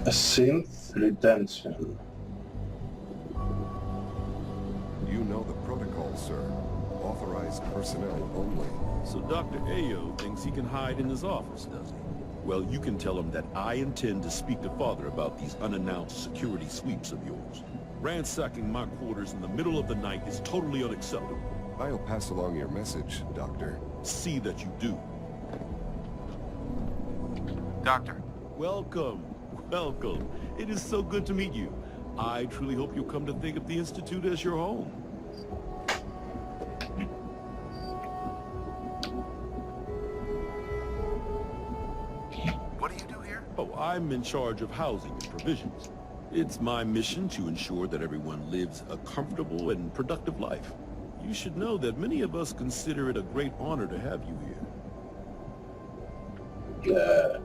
A synth retention. You know the protocol, sir. Authorized personnel only. So Dr. Ayo thinks he can hide in his office, does he? Well, you can tell him that I intend to speak to Father about these unannounced security sweeps of yours. Ransacking my quarters in the middle of the night is totally unacceptable. I'll pass along your message, Doctor. See that you do. Doctor. Welcome. Welcome. It is so good to meet you. I truly hope you'll come to think of the Institute as your home. What do you do here? Oh, I'm in charge of housing and provisions. It's my mission to ensure that everyone lives a comfortable and productive life. You should know that many of us consider it a great honor to have you here. Yeah.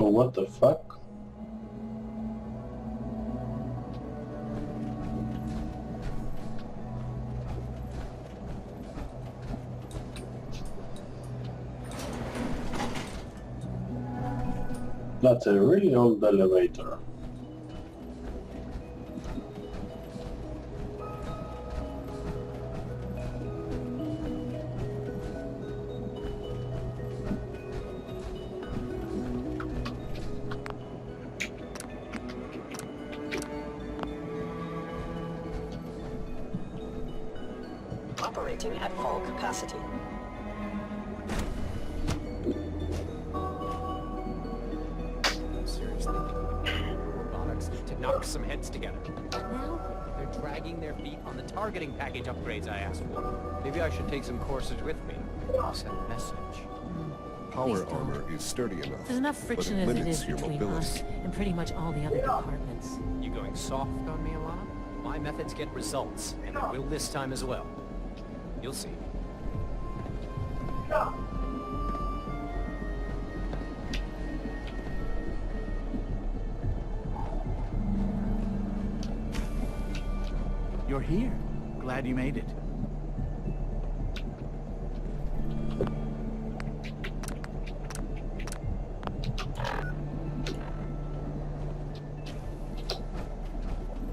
Oh, what the fuck? That's a really old elevator. Operating at full capacity. Seriously? Robotics to knock some heads together. Now they're dragging their feet on the targeting package upgrades I asked for. Maybe I should take some courses with me. I'll send a message. Power armor is sturdy enough. There's enough friction but as it limits is your between mobility. us and pretty much all the other departments. You going soft on me, Alana? My methods get results, and they will this time as well. You'll see. You're here. Glad you made it.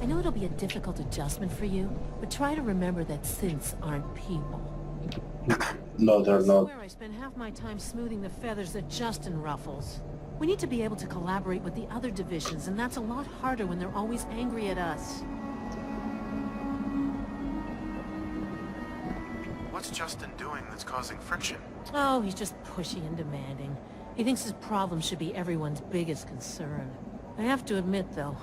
I know it'll be a difficult adjustment for you, but try to remember that synths aren't people. No, they're I not. swear I spend half my time smoothing the feathers that Justin ruffles. We need to be able to collaborate with the other divisions, and that's a lot harder when they're always angry at us. What's Justin doing that's causing friction? Oh, he's just pushy and demanding. He thinks his problem should be everyone's biggest concern. I have to admit, though,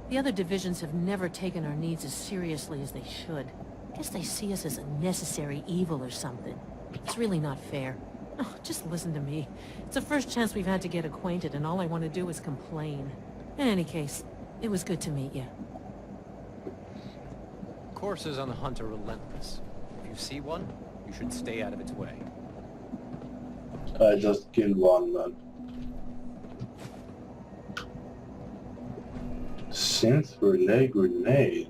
the other divisions have never taken our needs as seriously as they should. Guess they see us as a necessary evil or something. It's really not fair. Oh, just listen to me. It's the first chance we've had to get acquainted, and all I want to do is complain. In any case, it was good to meet you. Courses on the hunt are relentless. If you see one, you should stay out of its way. I just killed one man. Synth relay grenade.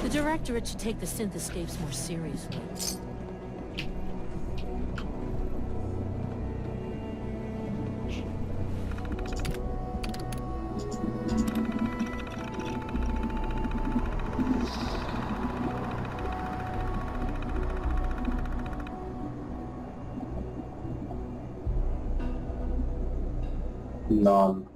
The Directorate should take the synth escapes more seriously. None.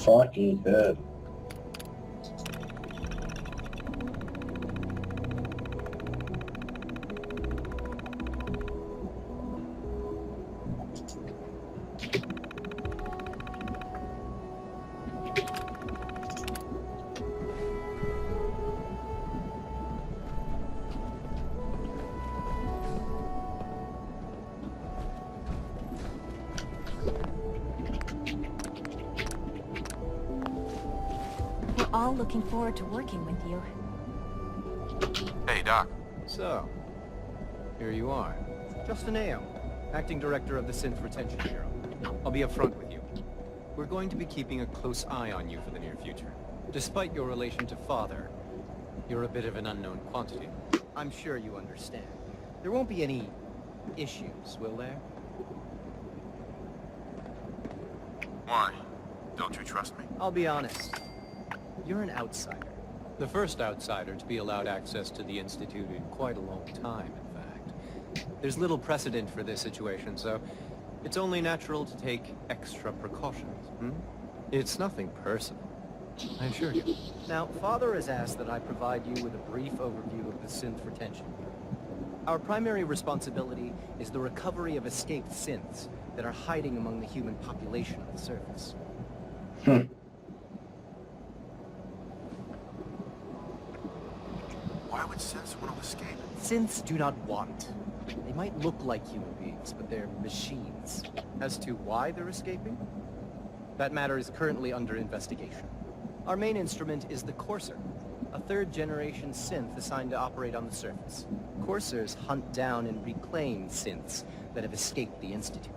Fucking head. We're all looking forward to working with you. Hey, Doc. So, here you are. Justin Ayo, Acting Director of the Synth Retention Bureau. I'll be upfront with you. We're going to be keeping a close eye on you for the near future. Despite your relation to Father, you're a bit of an unknown quantity. I'm sure you understand. There won't be any issues, will there? Why? Don't you trust me? I'll be honest. You're an outsider. The first outsider to be allowed access to the Institute in quite a long time, in fact. There's little precedent for this situation, so it's only natural to take extra precautions, It's nothing personal, I assure you. Now, Father has asked that I provide you with a brief overview of the synth retention. Our primary responsibility is the recovery of escaped synths that are hiding among the human population on the surface. Why would synths want to escape? Synths do not want. They might look like human beings, but they're machines. As to why they're escaping? That matter is currently under investigation. Our main instrument is the Courser, a third-generation synth assigned to operate on the surface. Coursers hunt down and reclaim synths that have escaped the Institute.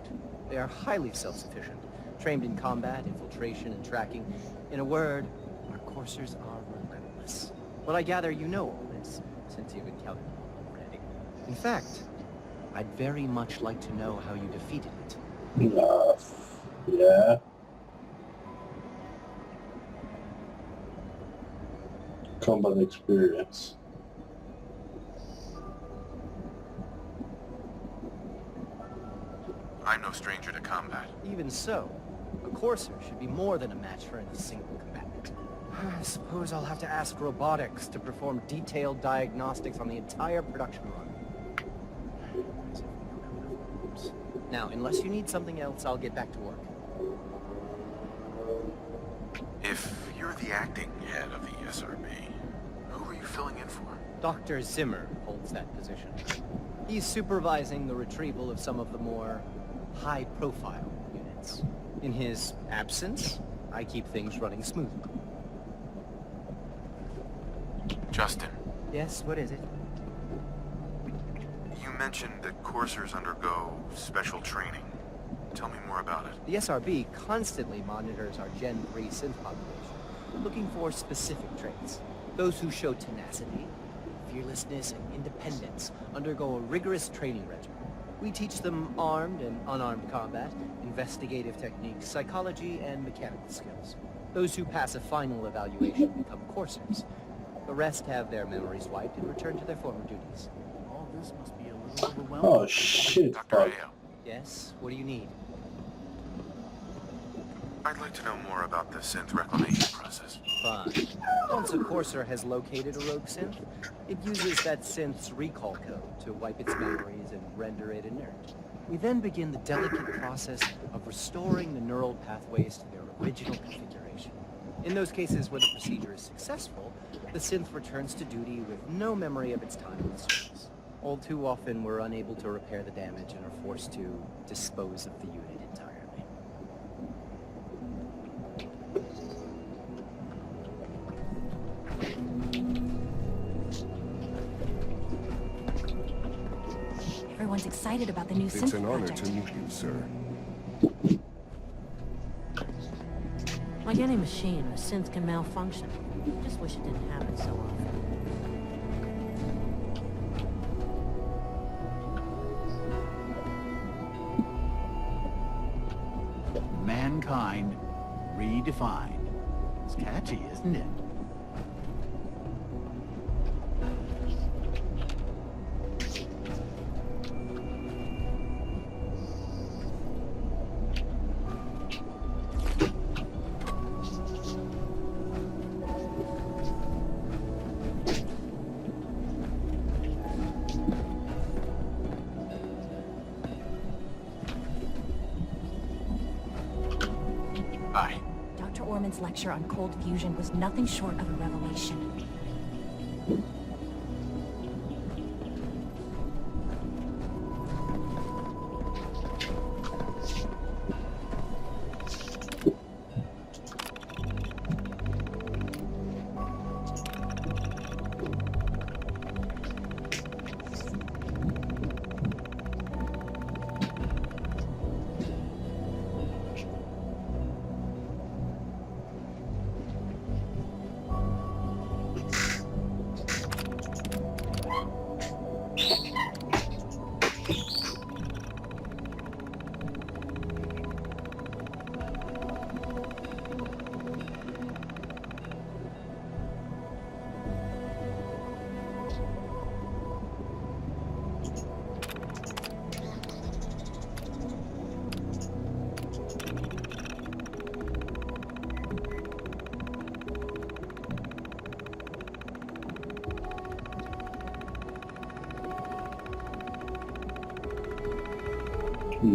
They are highly self-sufficient, trained in combat, infiltration, and tracking. In a word, our Coursers are relentless. Well, I gather you know all this, since you've encountered it already. In fact, I'd very much like to know how you defeated it. Yeah. Combat experience. I'm no stranger to combat. Even so, a Courser should be more than a match for any single combatant. I suppose I'll have to ask robotics to perform detailed diagnostics on the entire production run. Now, unless you need something else, I'll get back to work. If you're the acting head of the SRB, who are you filling in for? Dr. Zimmer holds that position. He's supervising the retrieval of some of the more high-profile units. In his absence, I keep things running smoothly. Justin, Yes, what is it? you mentioned that coursers undergo special training. Tell me more about it. The SRB constantly monitors our Gen 3 synth population, looking for specific traits. Those who show tenacity, fearlessness, and independence undergo a rigorous training regimen. We teach them armed and unarmed combat, investigative techniques, psychology, and mechanical skills. Those who pass a final evaluation become coursers. The rest have their memories wiped and return to their former duties. All this must be a little overwhelming. Oh shit, Dr. fuck. Ayo, Yes, what do you need? I'd like to know more about the synth reclamation process. Fine. Once a courser has located a rogue synth, it uses that synth's recall code to wipe its memories and render it inert. We then begin the delicate process of restoring the neural pathways to their original configuration. In those cases where the procedure is successful, the synth returns to duty with no memory of its time on the surface. All too often, we're unable to repair the damage and are forced to dispose of the unit entirely. Everyone's excited about the new synth It's an honor project. to meet you, sir. Like any machine, a synth can malfunction. Just wish it didn't happen so often. Mankind redefined. It's catchy, isn't it? Bye. Dr. Orman's lecture on cold fusion was nothing short of a revelation.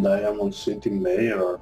Diamond City Mayor.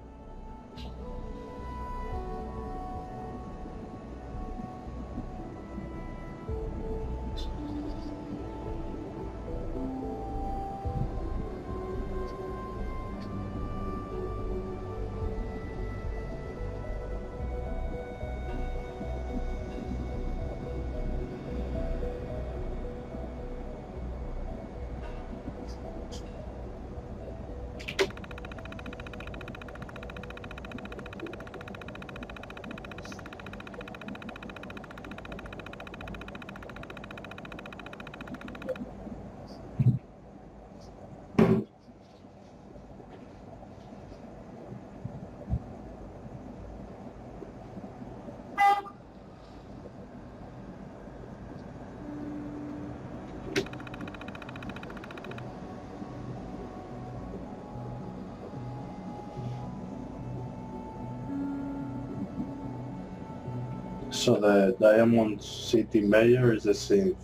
So the Diamond City Mayor is the synth.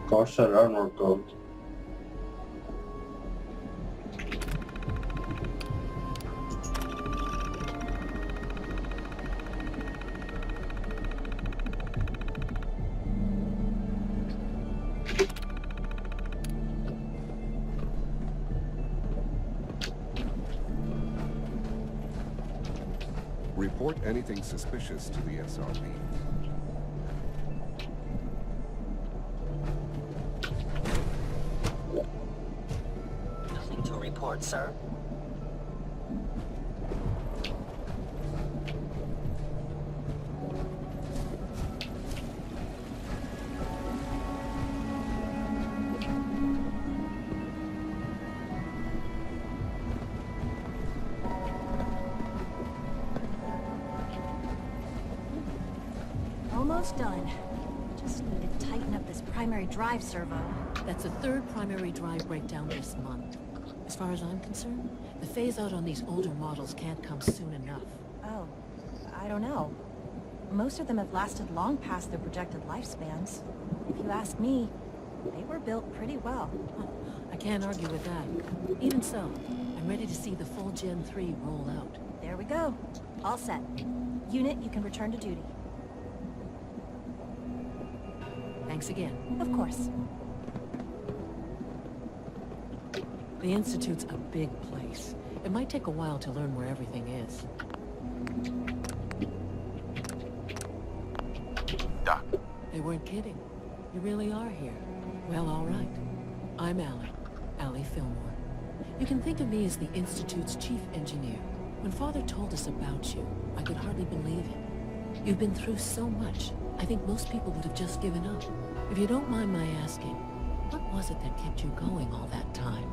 Kosher armor coat. Report anything suspicious to the SRB. Nothing to report, sir. Almost done. Just need to tighten up this primary drive servo. That's the third primary drive breakdown this month. As far as I'm concerned, the phase-out on these older models can't come soon enough. Oh, I don't know. Most of them have lasted long past their projected lifespans. If you ask me, they were built pretty well. Huh, I can't argue with that. Even so, I'm ready to see the full Gen 3 roll out. There we go. All set. Unit, you can return to duty. Thanks again. Of course. The Institute's a big place. It might take a while to learn where everything is. Doc. They weren't kidding. You really are here. Well, all right. I'm Allie Fillmore. You can think of me as the Institute's chief engineer. When Father told us about you, I could hardly believe it. You've been through so much, I think most people would have just given up. If you don't mind my asking, what was it that kept you going all that time?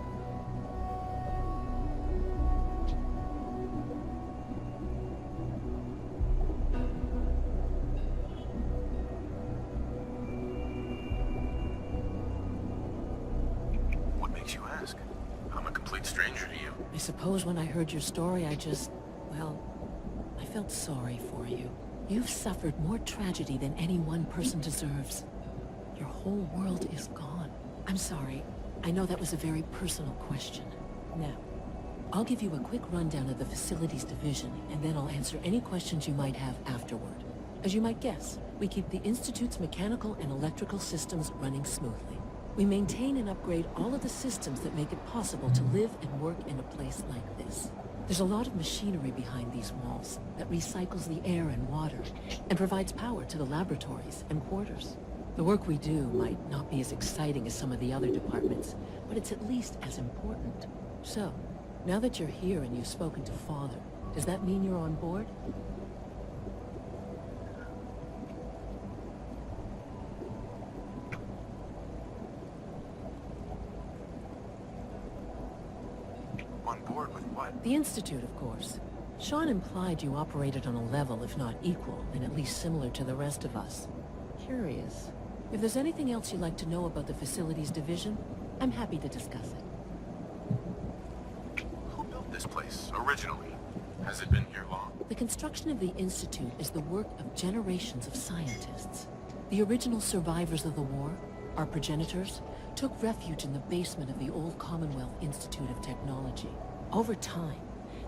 What makes you ask? I'm a complete stranger to you. I suppose when I heard your story, well, I felt sorry for you. You've suffered more tragedy than any one person deserves. Your whole world is gone. I'm sorry. I know that was a very personal question. Now, I'll give you a quick rundown of the Facilities Division, and then I'll answer any questions you might have afterward. As you might guess, we keep the Institute's mechanical and electrical systems running smoothly. We maintain and upgrade all of the systems that make it possible to live and work in a place like this. There's a lot of machinery behind these walls that recycles the air and water and provides power to the laboratories and quarters. The work we do might not be as exciting as some of the other departments, but it's at least as important. So, now that you're here and you've spoken to Father, does that mean you're on board? On board with what? The Institute, of course. Shaun implied you operated on a level, if not equal, and at least similar to the rest of us. Curious. If there's anything else you'd like to know about the Facilities Division, I'm happy to discuss it. Who built this place, originally? Has it been here long? The construction of the Institute is the work of generations of scientists. The original survivors of the war, our progenitors, took refuge in the basement of the old Commonwealth Institute of Technology. Over time,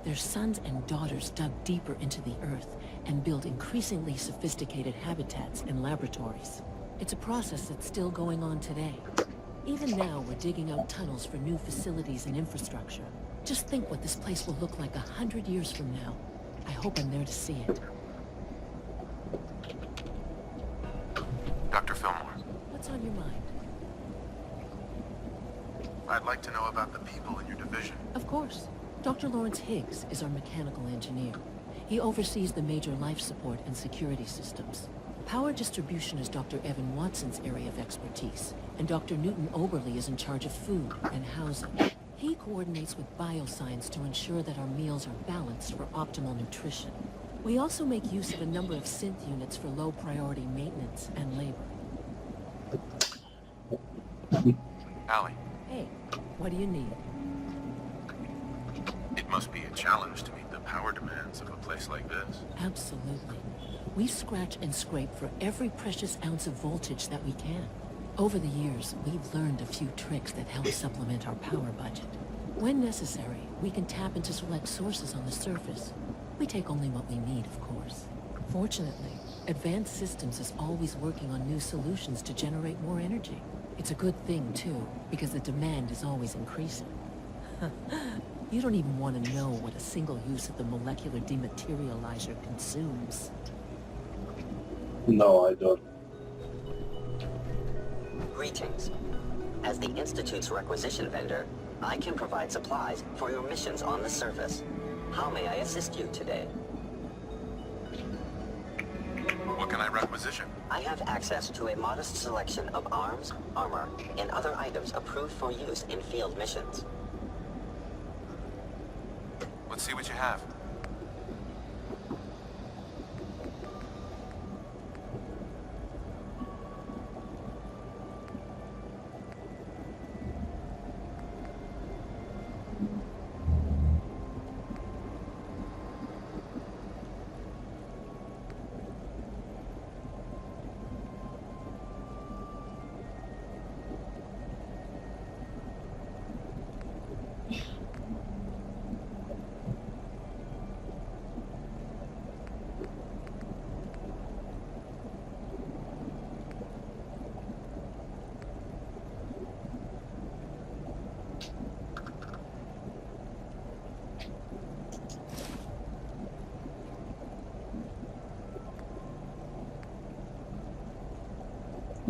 their sons and daughters dug deeper into the earth and built increasingly sophisticated habitats and laboratories. It's a process that's still going on today. Even now, we're digging out tunnels for new facilities and infrastructure. Just think what this place will look like 100 years from now. I hope I'm there to see it. Dr. Fillmore. What's on your mind? I'd like to know about the people in your division. Of course. Dr. Lawrence Higgs is our mechanical engineer. He oversees the major life support and security systems. Power distribution is Dr. Evan Watson's area of expertise, and Dr. Newton Oberly is in charge of food and housing. He coordinates with bioscience to ensure that our meals are balanced for optimal nutrition. We also make use of a number of synth units for low-priority maintenance and labor. Allie. Hey, what do you need? It must be a challenge to meet the power demands of a place like this. Absolutely. We scratch and scrape for every precious ounce of voltage that we can. Over the years, we've learned a few tricks that help supplement our power budget. When necessary, we can tap into select sources on the surface. We take only what we need, of course. Fortunately, Advanced Systems is always working on new solutions to generate more energy. It's a good thing, too, because the demand is always increasing. You don't even want to know what a single use of the molecular dematerializer consumes. No, I don't. Greetings. As the Institute's requisition vendor, I can provide supplies for your missions on the surface. How may I assist you today? What can I requisition? I have access to a modest selection of arms, armor, and other items approved for use in field missions. Let's see what you have.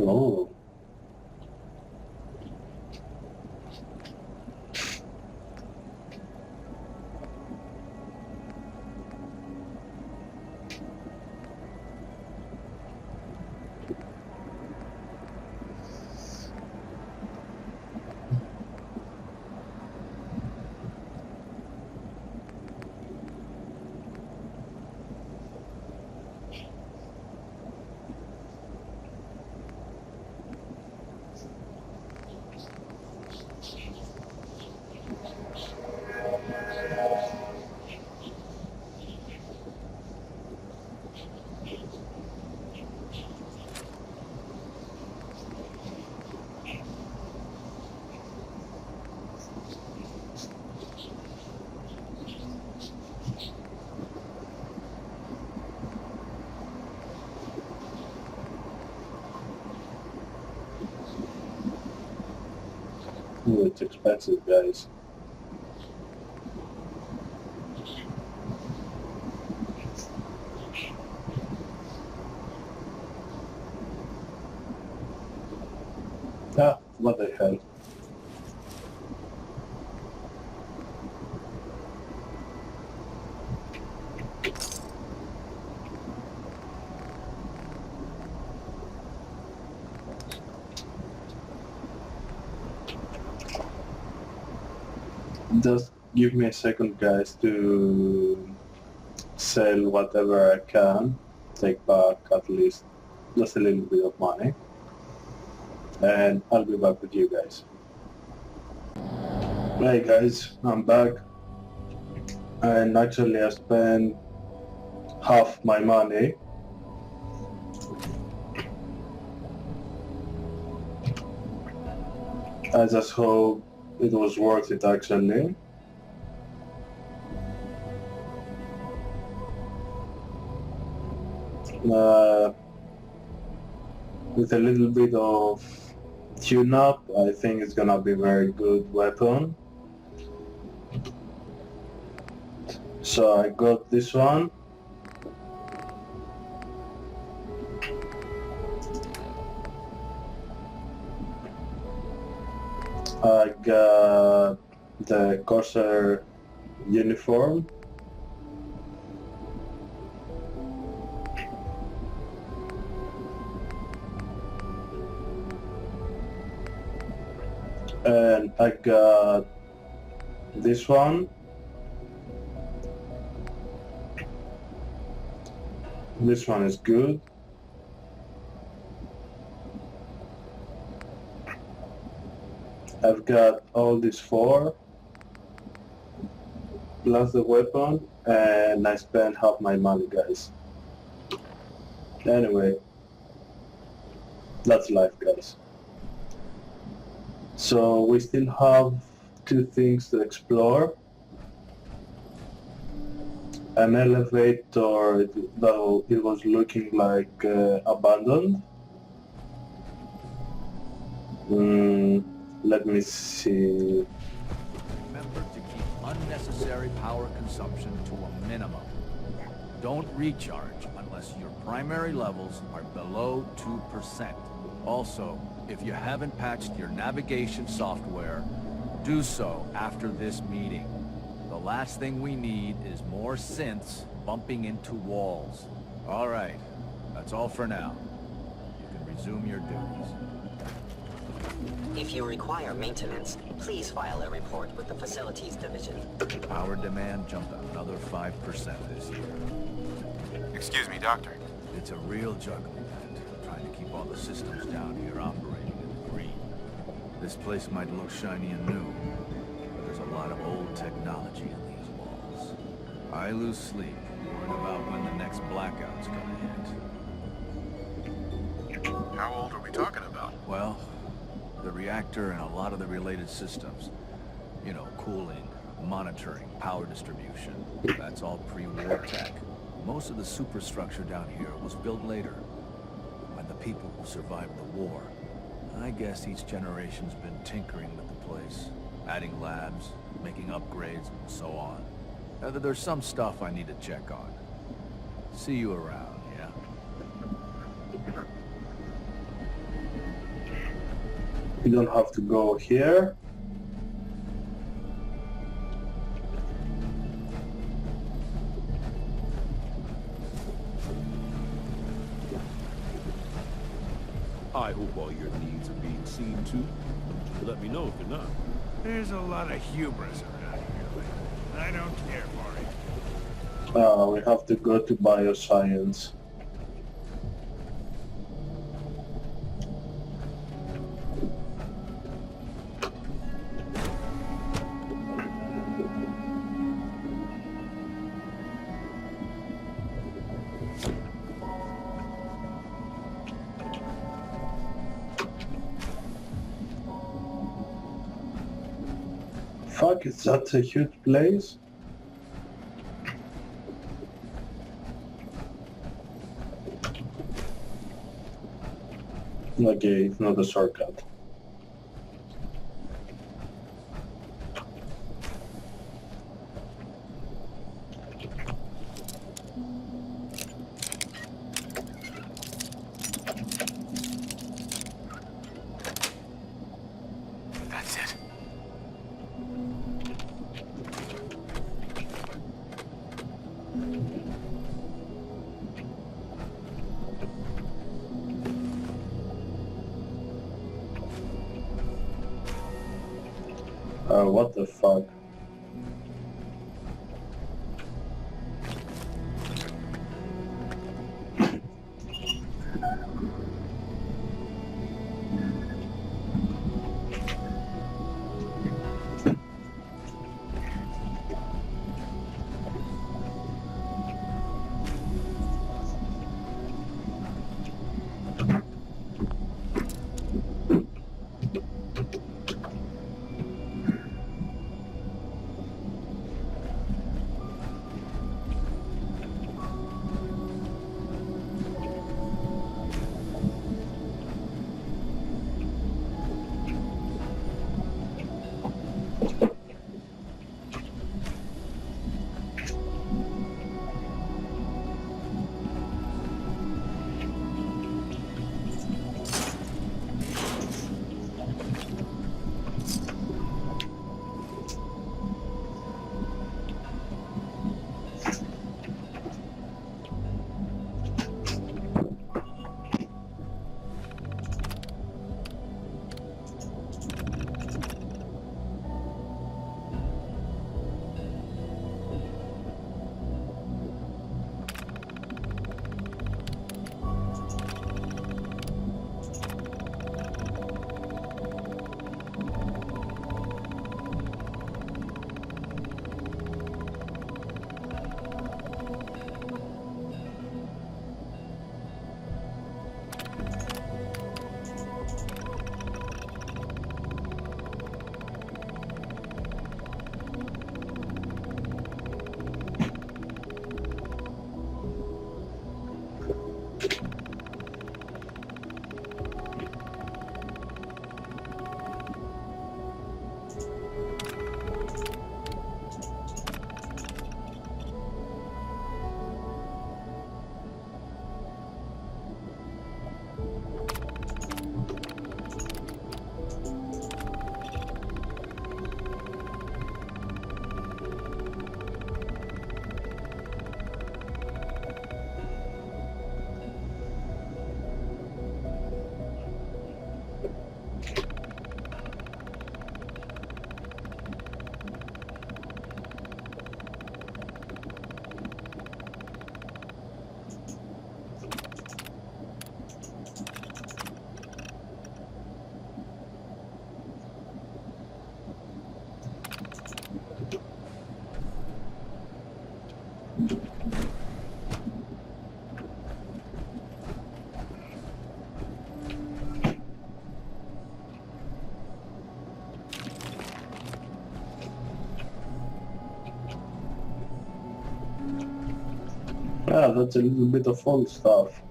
Oh. Ooh, it's expensive, guys. Ah, what the hell? Just give me a second, guys, to sell whatever I can, take back at least just a little bit of money, and I'll be back with you guys. Hey guys, I'm back, and actually I spent half my money. I just hope it was worth it actually. With a little bit of tune-up, I think it's gonna be a very good weapon. So I got this one. I got the Corsair uniform. And I got this one. This one is good. I've got all these four, plus the weapon, and I spent half my money, guys. Anyway, that's life, guys. So we still have 2 things to explore. An elevator, though it was looking like abandoned. Let me see. Remember to keep unnecessary power consumption to a minimum. Don't recharge unless your primary levels are below 2%. Also, if you haven't patched your navigation software, do so after this meeting. The last thing we need is more synths bumping into walls. All right, that's all for now. You can resume your duties. If you require maintenance, please file a report with the Facilities Division. Power demand jumped another 5% this year. Excuse me, Doctor. It's a real juggling act, trying to keep all the systems down here operating in the green. This place might look shiny and new, but there's a lot of old technology in these walls. I lose sleep worrying about when the next blackout's gonna hit. How old are we talking about? Well, the reactor and a lot of the related systems. You know, cooling, monitoring, power distribution. That's all pre-war tech. Most of the superstructure down here was built later, by the people who survived the war. I guess each generation's been tinkering with the place, adding labs, making upgrades, and so on. There's some stuff I need to check on. See you around, yeah? You don't have to go here. I hope all your needs are being seen to. Let me know if you're not. There's a lot of hubris around here lately. I don't care for it. We have to go to bioscience. Fuck, is that a huge place? Okay, it's not a shortcut. That's it. What the fuck? Yeah, that's a little bit of old stuff.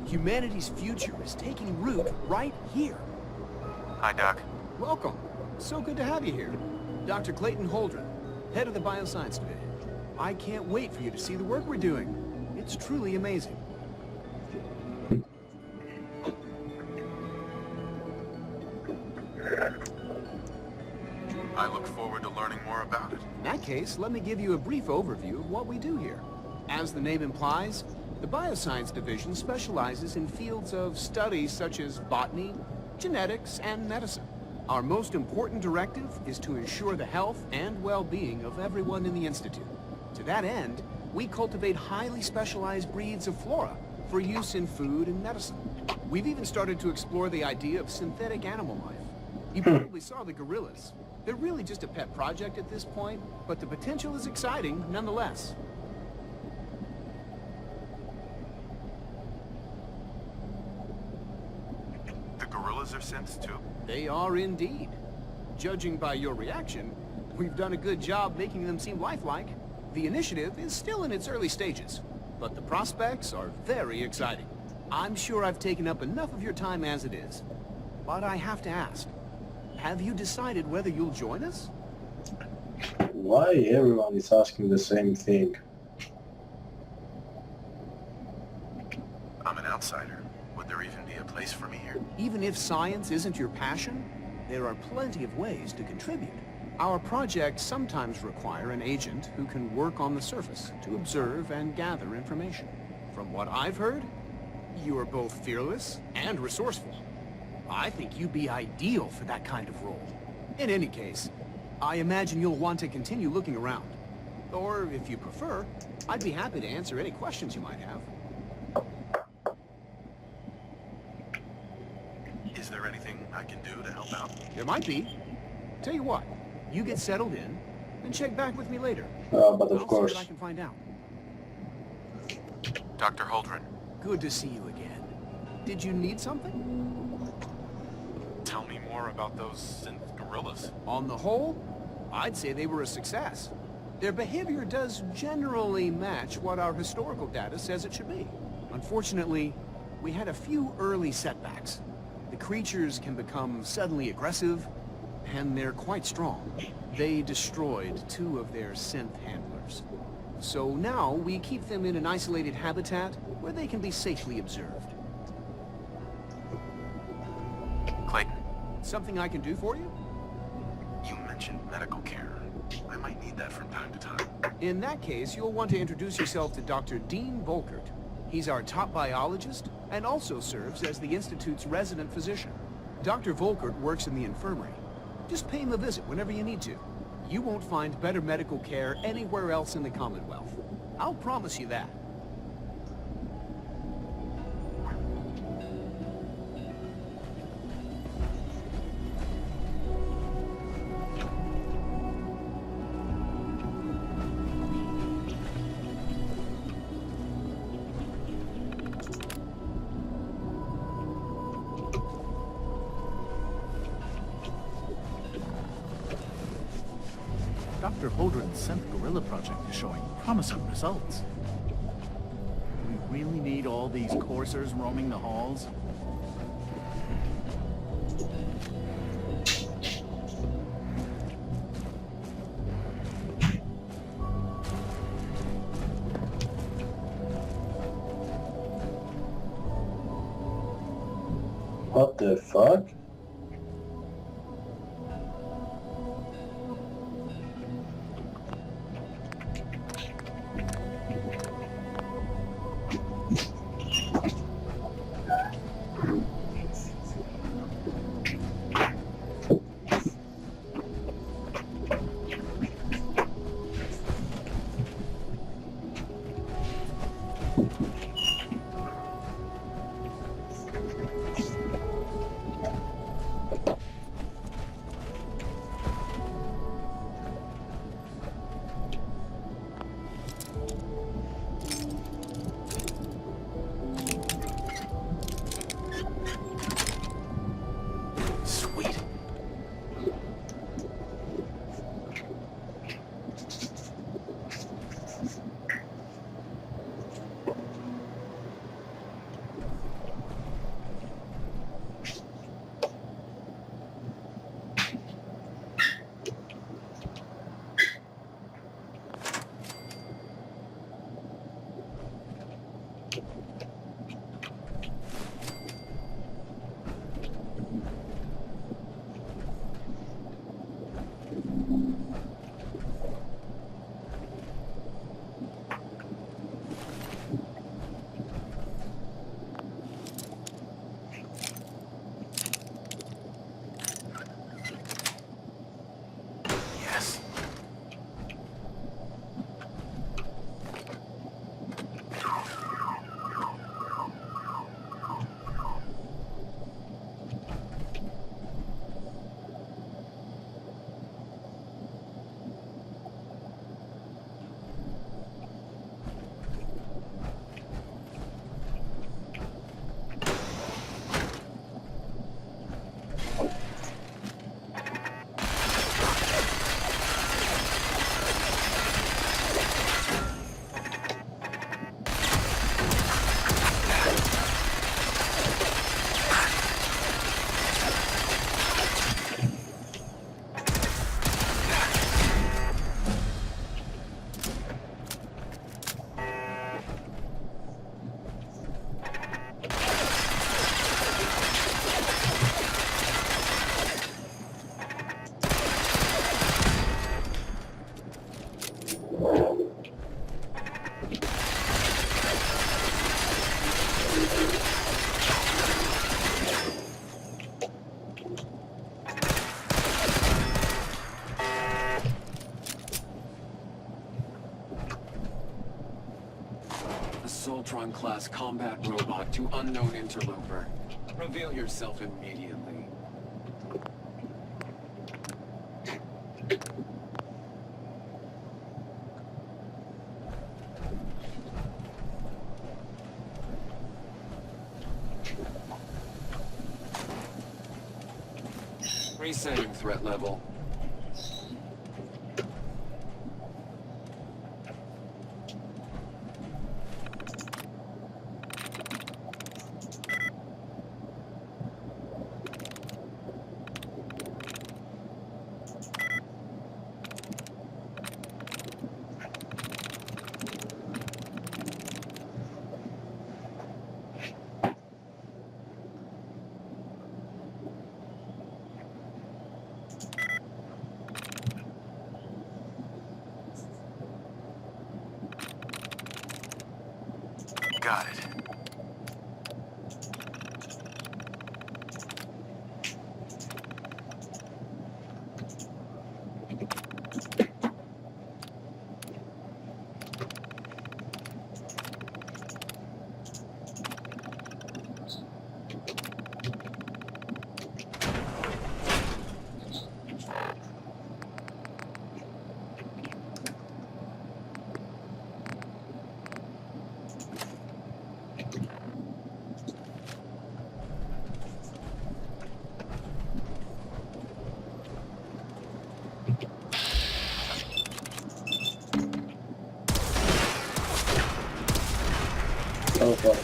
Humanity's future is taking root right here. Hi, Doc. Welcome. So good to have you here. Dr. Clayton Holdren, head of the Bioscience Division. I can't wait for you to see the work we're doing. It's truly amazing. I look forward to learning more about it. In that case, let me give you a brief overview of what we do here. As the name implies, the Bioscience Division specializes in fields of study such as botany, genetics, and medicine. Our most important directive is to ensure the health and well-being of everyone in the Institute. To that end, we cultivate highly specialized breeds of flora for use in food and medicine. We've even started to explore the idea of synthetic animal life. You probably saw the gorillas. They're really just a pet project at this point, but the potential is exciting nonetheless. The gorillas are synths too? They are indeed. Judging by your reaction, we've done a good job making them seem lifelike. The initiative is still in its early stages, but the prospects are very exciting. I'm sure I've taken up enough of your time as it is, but I have to ask, have you decided whether you'll join us? Why everyone is asking the same thing? I'm an outsider. Would there even be a place for me here? Even if science isn't your passion, there are plenty of ways to contribute. Our projects sometimes require an agent who can work on the surface to observe and gather information. From what I've heard, you are both fearless and resourceful. I think you'd be ideal for that kind of role. In any case, I imagine you'll want to continue looking around. Or, if you prefer, I'd be happy to answer any questions you might have. Is there anything I can do to help out? There might be. Tell you what, you get settled in, and check back with me later. But of I'll course. see what I can find out. Dr. Holdren, Good to see you again. Did you need something? tell me more about those synth gorillas. On the whole, I'd say they were a success. Their behavior does generally match what our historical data says it should be. Unfortunately, we had a few early setbacks. The creatures can become suddenly aggressive, and they're quite strong. They destroyed 2 of their synth handlers. So now we keep them in an isolated habitat where they can be safely observed. Clayton, Something I can do for you? you mentioned medical care. I might need that from time to time. In that case, you'll want to introduce yourself to Dr. Dean Volkert. He's our top biologist and also serves as the Institute's resident physician. Dr. Volkert works in the infirmary. Just pay him a visit whenever you need to. You won't find better medical care anywhere else in the Commonwealth. I'll promise you that. Dr. Holdren's synth gorilla project is showing promising results. Do we really need all these coursers roaming the halls? What the fuck? Megatron-class combat robot to unknown interloper. Reveal yourself immediately. Resetting threat level. Got it. Oh boy.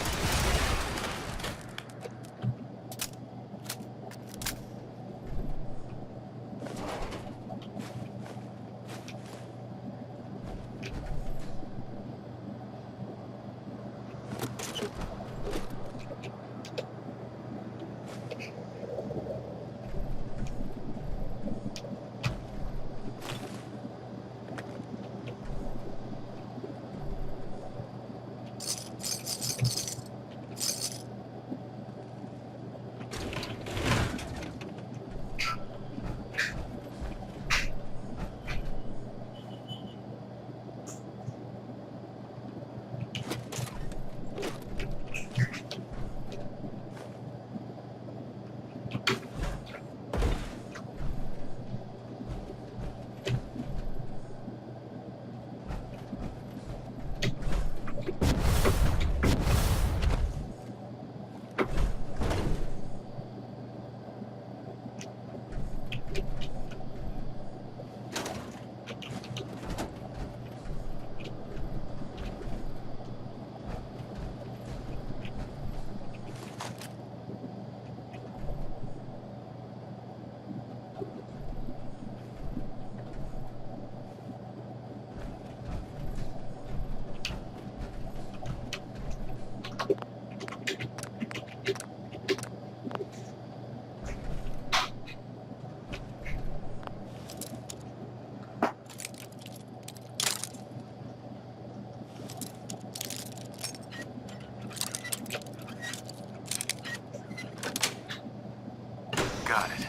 Got it.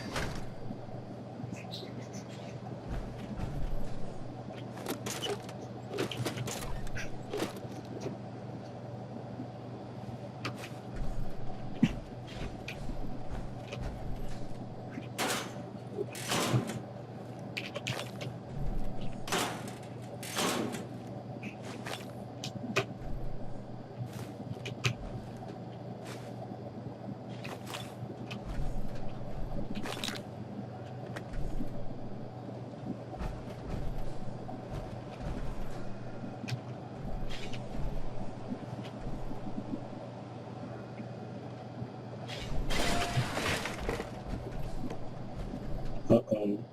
Uh-oh.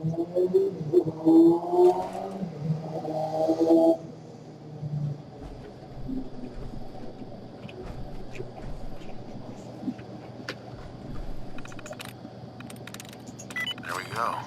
There we go.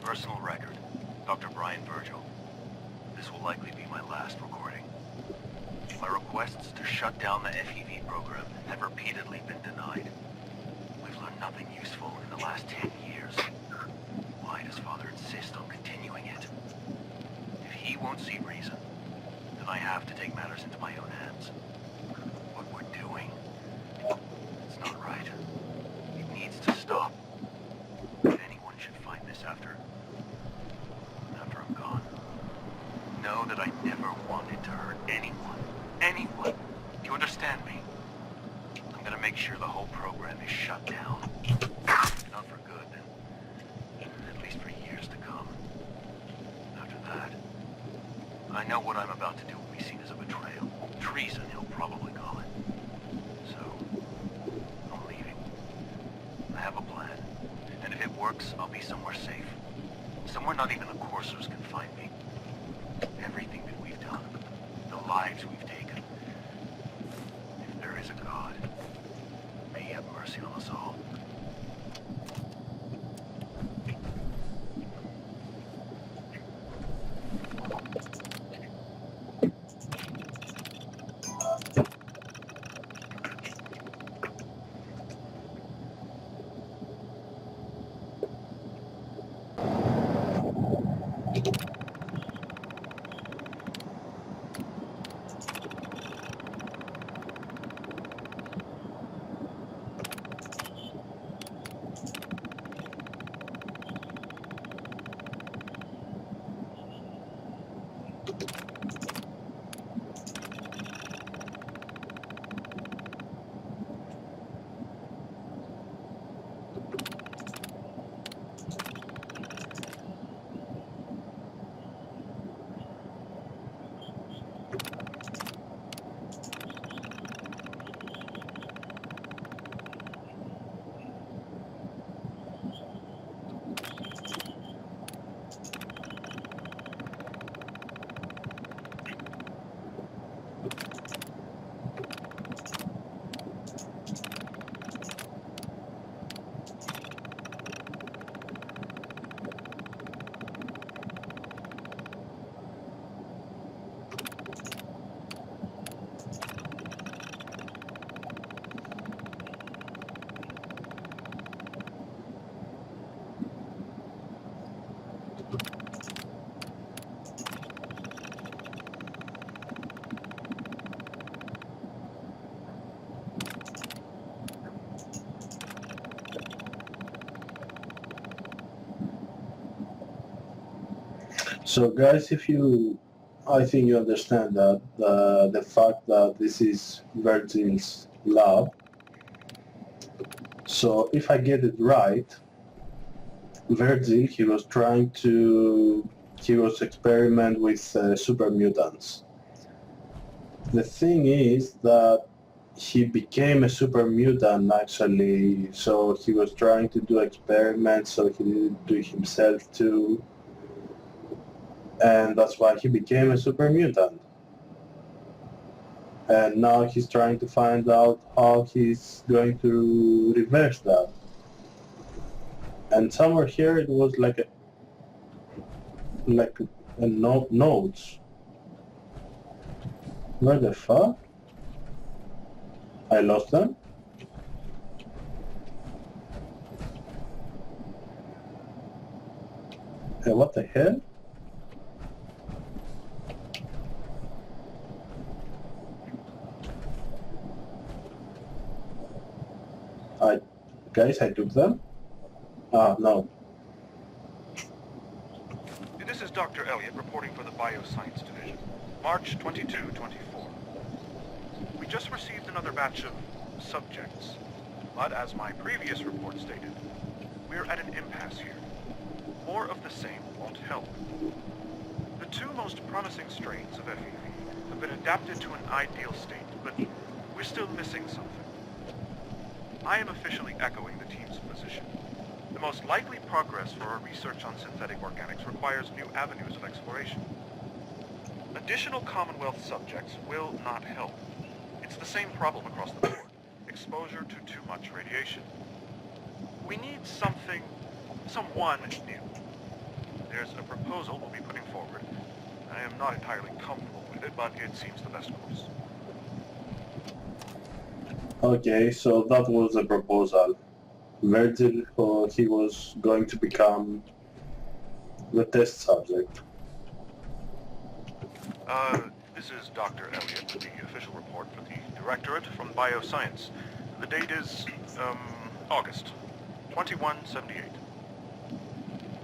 Personal record, Dr. Virgil. This will likely be my last recording. My requests to shut down the FEV program have repeatedly been denied. We've learned nothing useful in the last 10 years. Why does Father insist on continuing it? If he won't see reason, then I have to take matters into my own hands. What we're doing, it's not right. It needs to stop. If anyone should find this after I'm gone, know that I never wanted to hurt anyone. Anyone. Do you understand me? I'm gonna make sure the whole program is shut down. Not for good, then. At least for years to come. After that, I know what I'm about to do will be seen as a betrayal. Treason, he'll probably call it. So, I'm leaving. I have a plan. And if it works, I'll be somewhere safe. Somewhere not even the coursers can find me. Everything that we've done, the lives we've taken. If there is a God, may he have mercy on us all. So guys, I think you understand that the fact that this is Virgil's lab. So if I get it right, Virgil, he was experiment with super mutants. The thing is that he became a super mutant actually, so he was trying to do experiments so he didn't do himself too. And that's why he became a super mutant. And now he's trying to find out how he's going to reverse that. And somewhere here it was like a notes. Where the fuck? I lost them? Hey, what the hell? Guys, I took them? Ah, no. This is Dr. Elliot reporting for the Bioscience Division. March 22-24. We just received another batch of subjects, but as my previous report stated, we're at an impasse here. More of the same won't help. The two most promising strains of FEV have been adapted to an ideal state, but we're still missing something. I am officially echoing the team's position. The most likely progress for our research on synthetic organics requires new avenues of exploration. Additional Commonwealth subjects will not help. It's the same problem across the board. Exposure to too much radiation. We need someone new. There's a proposal we'll be putting forward. I am not entirely comfortable with it, but it seems the best course. Okay, so that was the proposal. Virgil, he was going to become the test subject. This is Dr. Elliot, the official report for the Directorate from Bioscience. The date is, August 2178.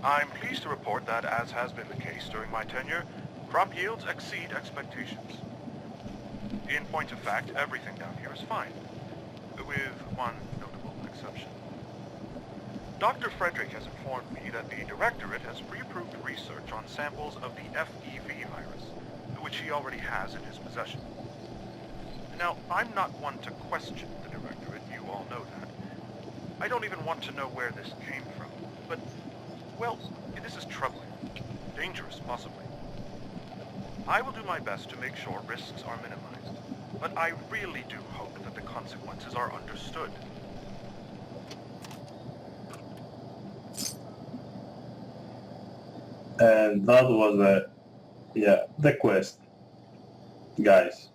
I'm pleased to report that, as has been the case during my tenure, crop yields exceed expectations. In point of fact, everything down here is fine, with one notable exception. Dr. Frederick has informed me that the Directorate has pre-approved research on samples of the FEV virus, which he already has in his possession. Now, I'm not one to question the Directorate, you all know that. I don't even want to know where this came from, but, well, this is troubling. Dangerous, possibly. I will do my best to make sure risks are minimized, but I really do hope that the consequences are understood. And that was the quest. Guys,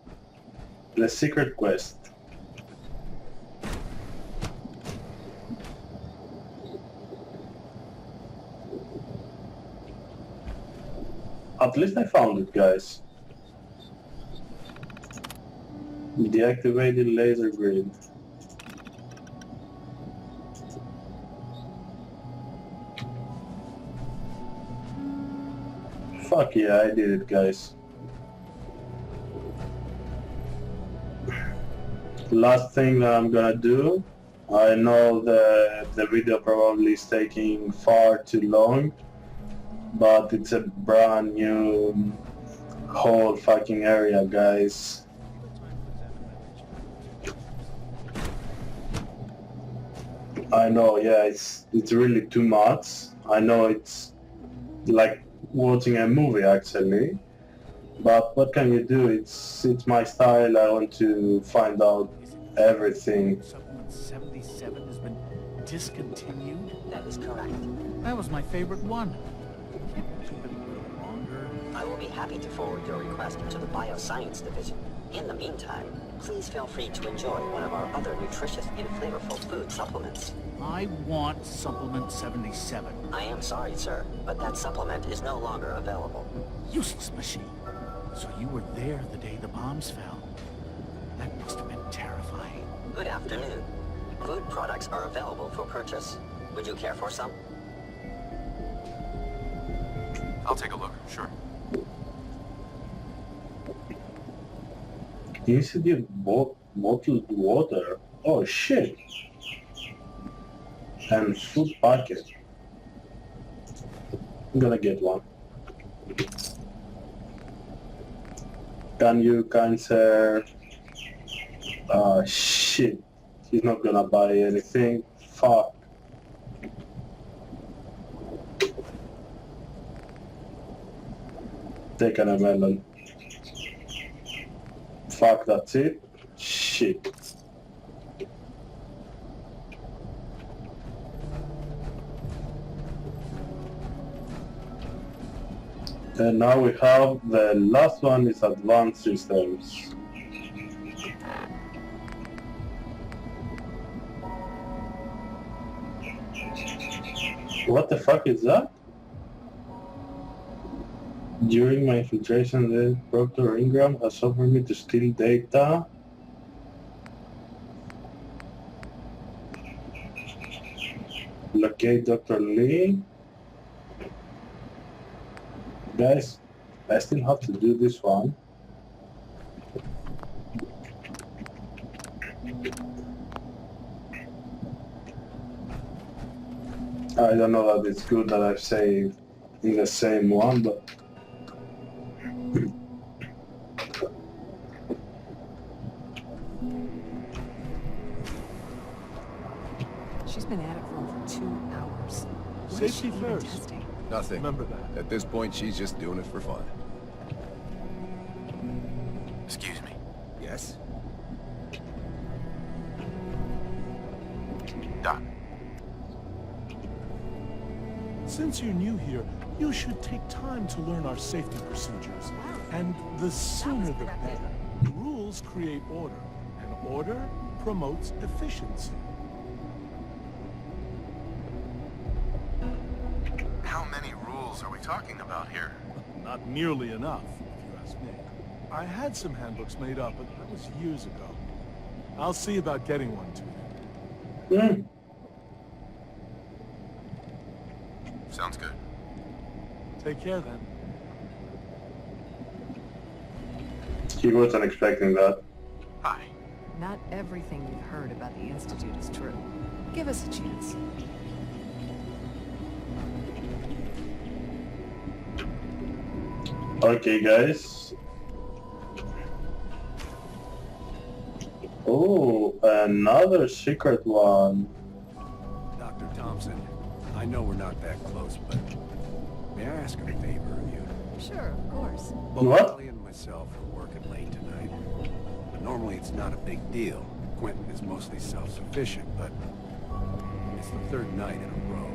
the secret quest. At least I found it, guys. Deactivated laser grid. Fuck yeah, I did it, guys. Last thing that I'm gonna do, I know the video probably is taking far too long, but it's a brand new whole fucking area, guys. I know, yeah, it's really too much. I know it's like watching a movie actually, but what can you do? It's my style. I want to find out everything. Supplement 77 has been discontinued? That is correct. That was my favorite one. Can't we keep it a little longer? I will be happy to forward your request to the Bioscience Division. In the meantime, please feel free to enjoy one of our other nutritious and flavorful food supplements. I want Supplement 77. I am sorry, sir, but that supplement is no longer available. Useless machine. So you were there the day the bombs fell. That must have been terrifying. Good afternoon. Food products are available for purchase. Would you care for some? I'll take a look, sure. Incident bottled water. Oh shit. And food packet. I'm gonna get one. Can you, kind sir? Shit. He's not gonna buy anything. Fuck. Take a melon. Fuck, that's it? Shit. And now we have the last one is advanced systems. What the fuck is that? During my infiltration, the Proctor Ingram has offered me to steal data. Locate Dr. Lee. Guys, I still have to do this one. I don't know that it's good that I've saved in the same one, but She's been at it for over 2 hours. What is she Safety even first. testing? Nothing. Remember that. At this point, she's just doing it for fun. Excuse me. Yes? Done. Since you're new here, you should take time to learn our safety procedures. And the sooner the better. Rules create order, and order promotes efficiency. How many rules are we talking about here? Not nearly enough, if you ask me. I had some handbooks made up, but that was years ago. I'll see about getting one to you. Sounds good. Take care then. he wasn't expecting that. Hi. Not everything you've heard about the Institute is true. Give us a chance. Okay, guys. Oh, another secret one. Dr. Thompson, I know we're not that close, but may I ask a favor of you? Sure, of course. Both What? Ellie and myself are working late tonight. Normally it's not a big deal. Quentin is mostly self-sufficient, but it's the third night in a row.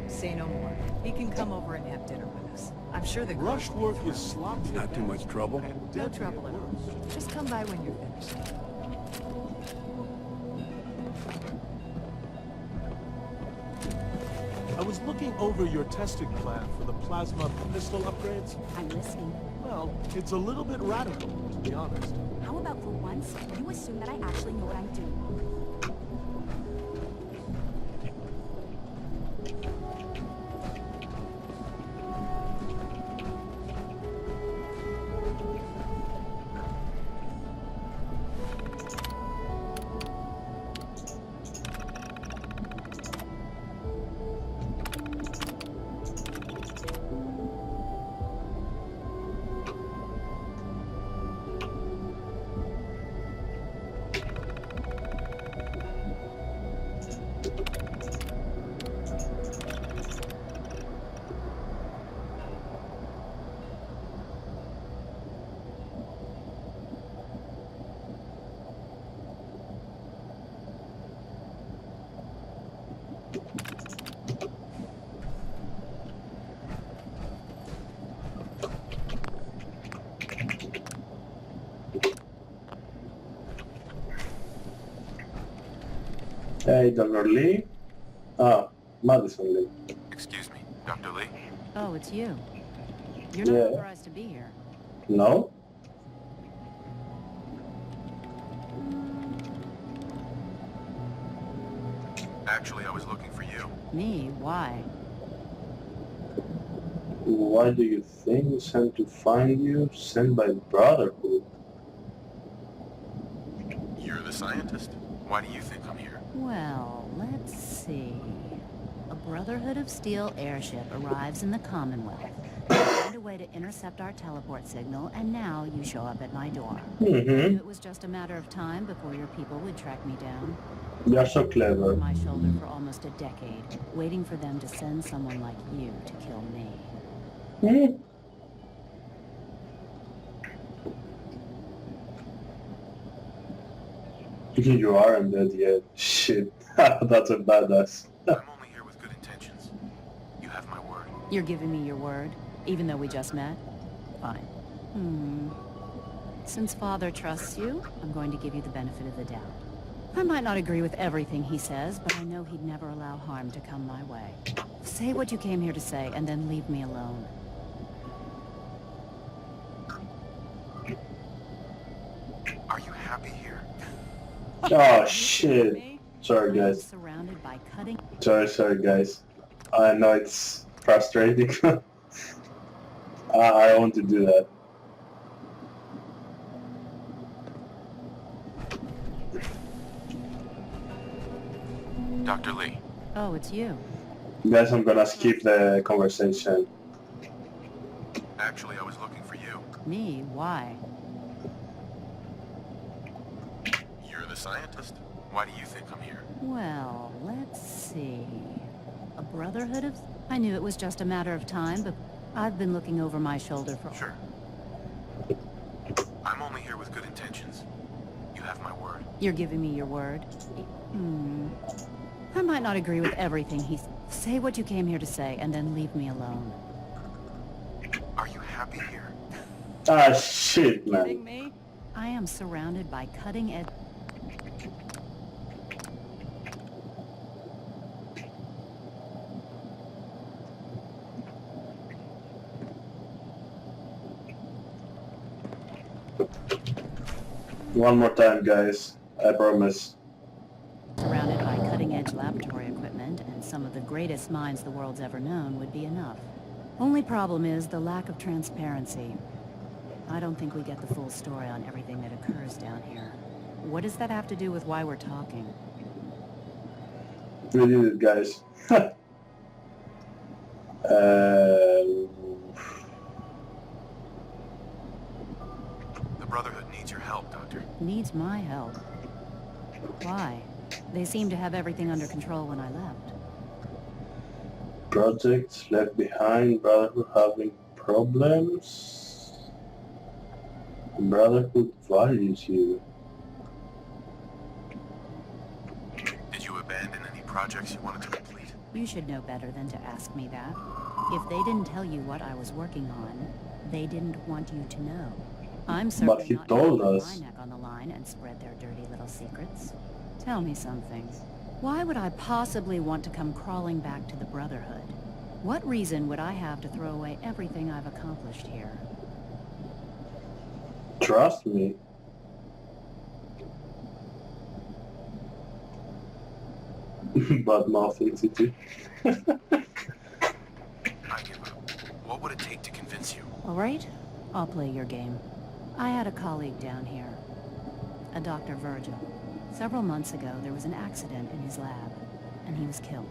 Say no more. He can come over and have dinner with us. I'm sure the Rushed work is sloppy. Not too much trouble? No trouble at all. Just come by when you're finished. I was looking over your testing plan for the plasma pistol upgrades. I'm listening. Well, it's a little bit radical, to be honest. How about for once, you assume that I actually know what I'm doing? Hey, Dr. Lee. Ah, Madison Lee. Excuse me, Dr. Lee? Oh, it's you. You're not Yeah. authorized to be here. No? Actually, I was looking for you. Me? Why? Why do you think we sent to find you? Sent by the Brotherhood. You're the scientist? Why do you think I'm here? Well, let's see. A Brotherhood of Steel airship arrives in the Commonwealth. They find a way to intercept our teleport signal, and now you show up at my door. Mm-hmm. It was just a matter of time before your people would track me down. You're so Over clever. my shoulder for almost a decade, waiting for them to send someone like you to kill me. Hmm? You aren't dead yet. Shit. That's a badass. I'm only here with good intentions. You have my word. You're giving me your word, even though we just met? Fine. Since Father trusts you, I'm going to give you the benefit of the doubt. I might not agree with everything he says, but I know he'd never allow harm to come my way. Say what you came here to say, and then leave me alone. Are you happy here? Oh, shit. Sorry guys. Surrounded by cutting. Sorry guys. I know it's frustrating. I want to do that. Dr. Lee. Oh, it's you. Guys, I'm gonna skip the conversation. Actually, I was looking for you. Me? Why? You're the scientist? Why do you think I'm here? Well, let's see. A brotherhood of... I knew it was just a matter of time, but I've been looking over my shoulder for... Sure. I'm only here with good intentions. You have my word. You're giving me your word? I might not agree with everything he's... Say what you came here to say, and then leave me alone. Are you happy here? Ah, shit, man. Kidding me? I am surrounded by cutting-edge... One more time, guys. I promise. Surrounded by cutting-edge laboratory equipment and some of the greatest minds the world's ever known would be enough. Only problem is the lack of transparency. I don't think we get the full story on everything that occurs down here. What does that have to do with why we're talking? We did it, guys. The Brotherhood needs your help, Doctor. Needs my help. Why? They seemed to have everything under control when I left. Projects left behind, Brotherhood having problems. Brotherhood values you. Did you abandon any projects you wanted to complete? You should know better than to ask me that. If they didn't tell you what I was working on, they didn't want you to know. I'm certainly not going to put my neck on the line and spread their dirty little secrets. Tell me something. Why would I possibly want to come crawling back to the Brotherhood? What reason would I have to throw away everything I've accomplished here? Trust me. Bad mouth institute. I give up. What would it take to convince you? All right, I'll play your game. I had a colleague down here, a Dr. Virgil. Several months ago, there was an accident in his lab, and he was killed.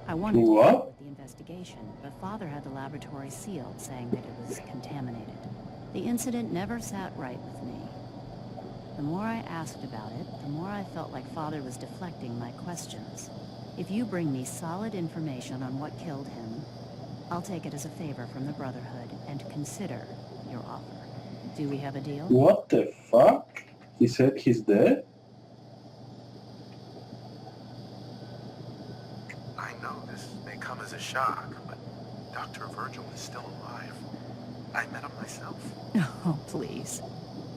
I wanted to help with the investigation, but Father had the laboratory sealed, saying that it was contaminated. The incident never sat right with me. The more I asked about it, the more I felt like Father was deflecting my questions. If you bring me solid information on what killed him, I'll take it as a favor from the Brotherhood and consider your offer. Do we have a deal? What the fuck? He said he's dead? I know this may come as a shock, but Dr. Virgil is still alive. I met him myself. Oh, please.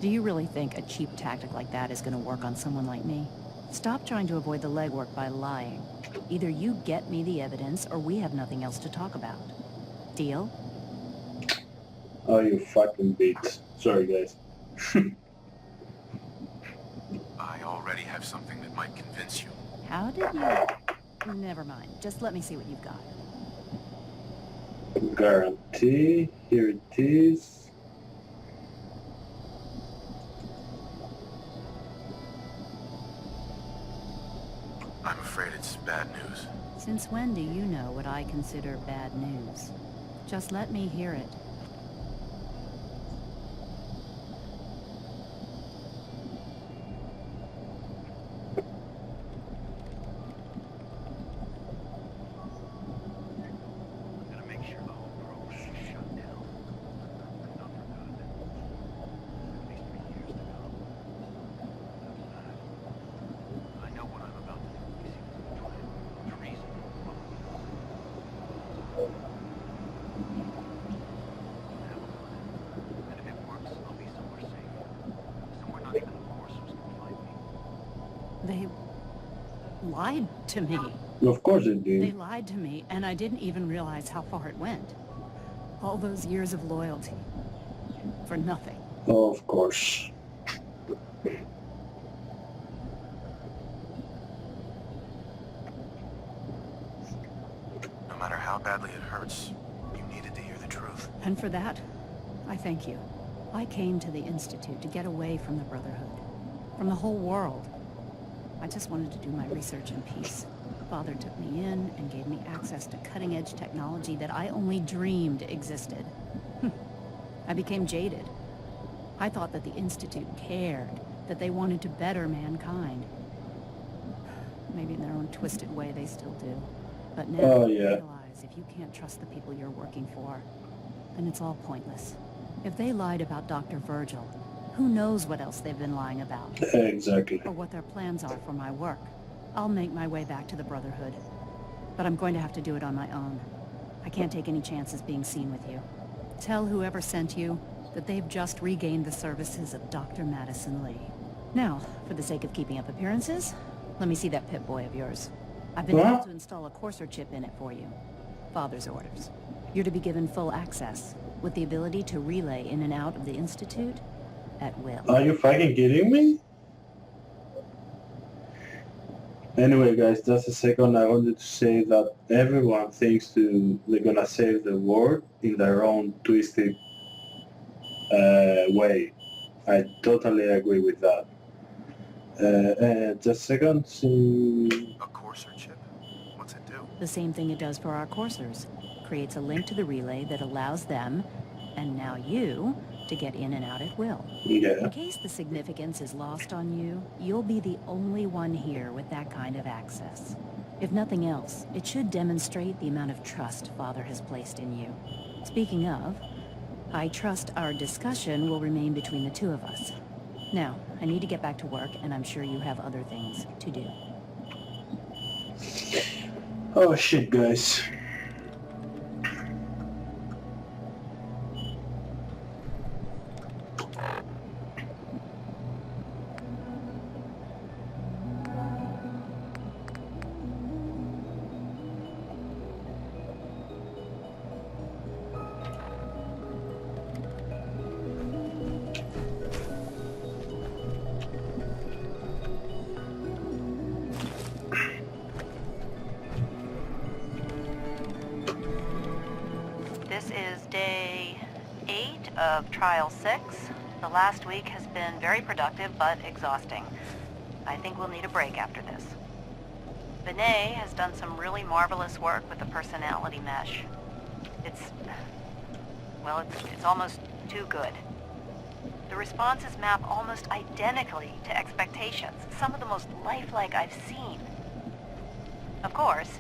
Do you really think a cheap tactic like that is going to work on someone like me? Stop trying to avoid the legwork by lying. Either you get me the evidence, or we have nothing else to talk about. Deal? Oh, you fucking bitch. Sorry, guys. I already have something that might convince you. How did you... Never mind. Just let me see what you've got. Guarantee. Here it is. I'm afraid it's bad news. Since when do you know what I consider bad news? Just let me hear it. They lied to me. Of course it did. They lied to me, and I didn't even realize how far it went. All those years of loyalty. For nothing. Of course. how badly it hurts. You needed to hear the truth. And for that, I thank you. I came to the Institute to get away from the Brotherhood, from the whole world. I just wanted to do my research in peace. Father took me in and gave me access to cutting-edge technology that I only dreamed existed. I became jaded. I thought that the Institute cared, that they wanted to better mankind. Maybe in their own twisted way they still do. But now I realize if you can't trust the people you're working for, then it's all pointless. If they lied about Dr. Virgil, who knows what else they've been lying about? Exactly. Or what their plans are for my work. I'll make my way back to the Brotherhood. But I'm going to have to do it on my own. I can't take any chances being seen with you. Tell whoever sent you that they've just regained the services of Dr. Madison Lee. Now, for the sake of keeping up appearances, let me see that Pip-Boy of yours. I've been able to install a courser chip in it for you. Father's orders. You're to be given full access, with the ability to relay in and out of the Institute at will. Are you fucking kidding me? Anyway, guys, just a second. I wanted to say that everyone thinks they're gonna save the world in their own twisted way. I totally agree with that. Just a second. A courser chip? What's it do? The same thing it does for our coursers. Creates a link to the relay that allows them, and now you, to get in and out at will. Yeah. In case the significance is lost on you, you'll be the only one here with that kind of access. If nothing else, it should demonstrate the amount of trust Father has placed in you. Speaking of, I trust our discussion will remain between the two of us. Now, I need to get back to work, and I'm sure you have other things to do. Oh shit, guys. This is day 8 of Trial 6. The last week has been very productive, but exhausting. I think we'll need a break after this. Vinay has done some really marvelous work with the personality mesh. It's almost too good. The responses map almost identically to expectations, some of the most lifelike I've seen. Of course,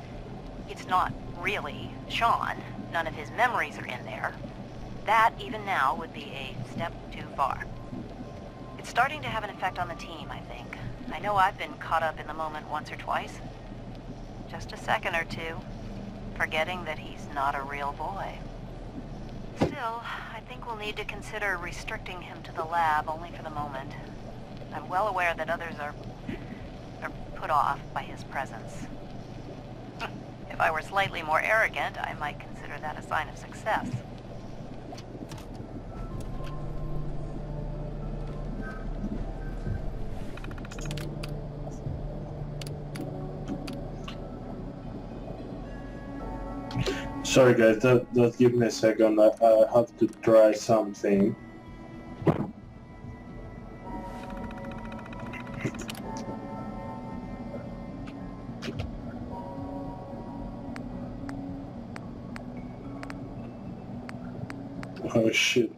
it's not really Shaun. None of his memories are in there. That, even now, would be a step too far. It's starting to have an effect on the team, I think. I know I've been caught up in the moment once or twice. Just a second or two, forgetting that he's not a real boy. Still, I think we'll need to consider restricting him to the lab only for the moment. I'm well aware that others are put off by his presence. If I were slightly more arrogant, I might consider that a sign of success. Sorry guys, just give me a second. I have to try something. Oh shit.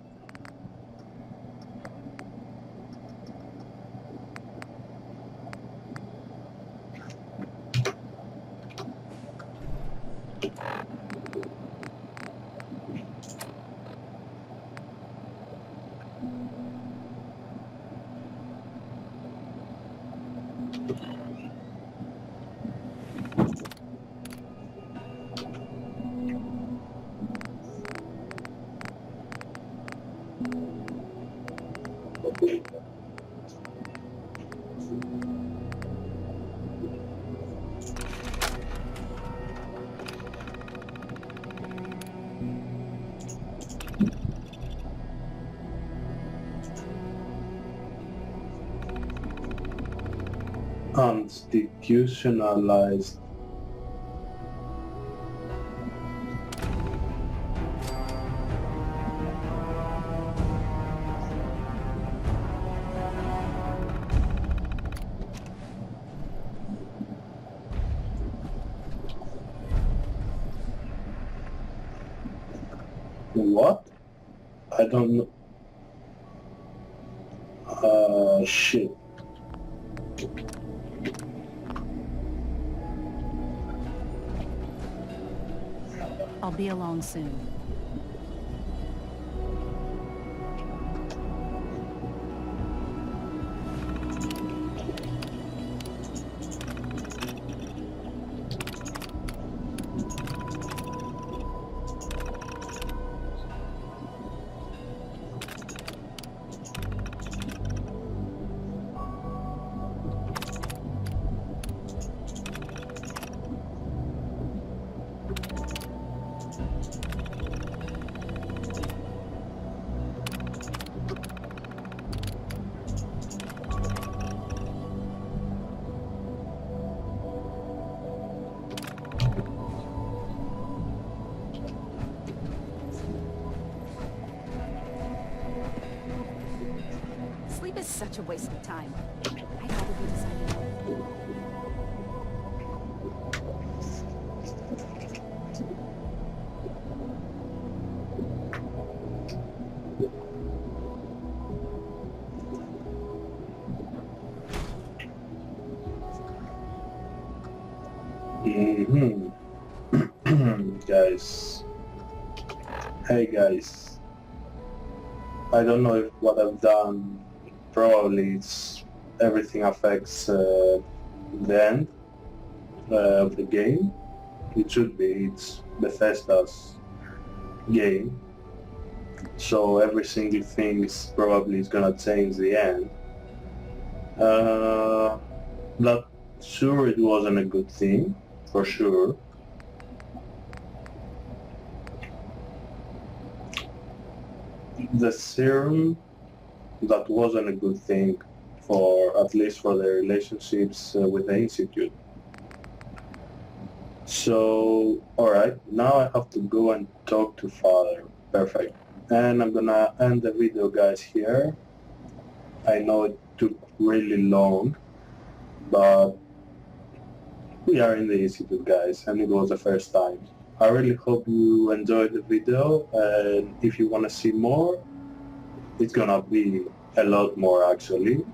Institutionalized What? I don't know. Shit. I'll be along soon. Sleep is such a waste of time. I'd rather be designing work. Guys. Hey guys. I don't know if what I've done, probably it's everything affects the end of the game. It should be, it's Bethesda's game. So every single thing is probably is gonna change the end. But sure, it wasn't a good thing, for sure. The serum, that wasn't a good thing for, at least for the relationships with the Institute. So, alright, now I have to go and talk to Father. Perfect. And I'm gonna end the video, guys, here. I know it took really long, but we are in the Institute, guys, and it was the first time. I really hope you enjoyed the video, and if you want to see more, it's gonna be a lot more actually.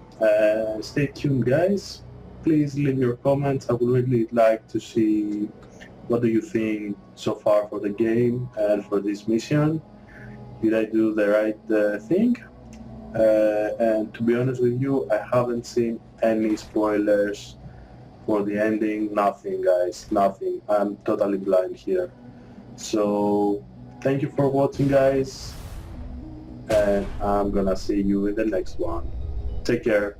Stay tuned, guys. Please leave your comments. I would really like to see what do you think so far for the game and for this mission. Did I do the right thing? And to be honest with you, I haven't seen any spoilers for the ending. Nothing, guys, nothing. I'm totally blind here. So thank you for watching, guys, and I'm gonna see you in the next one. Take care.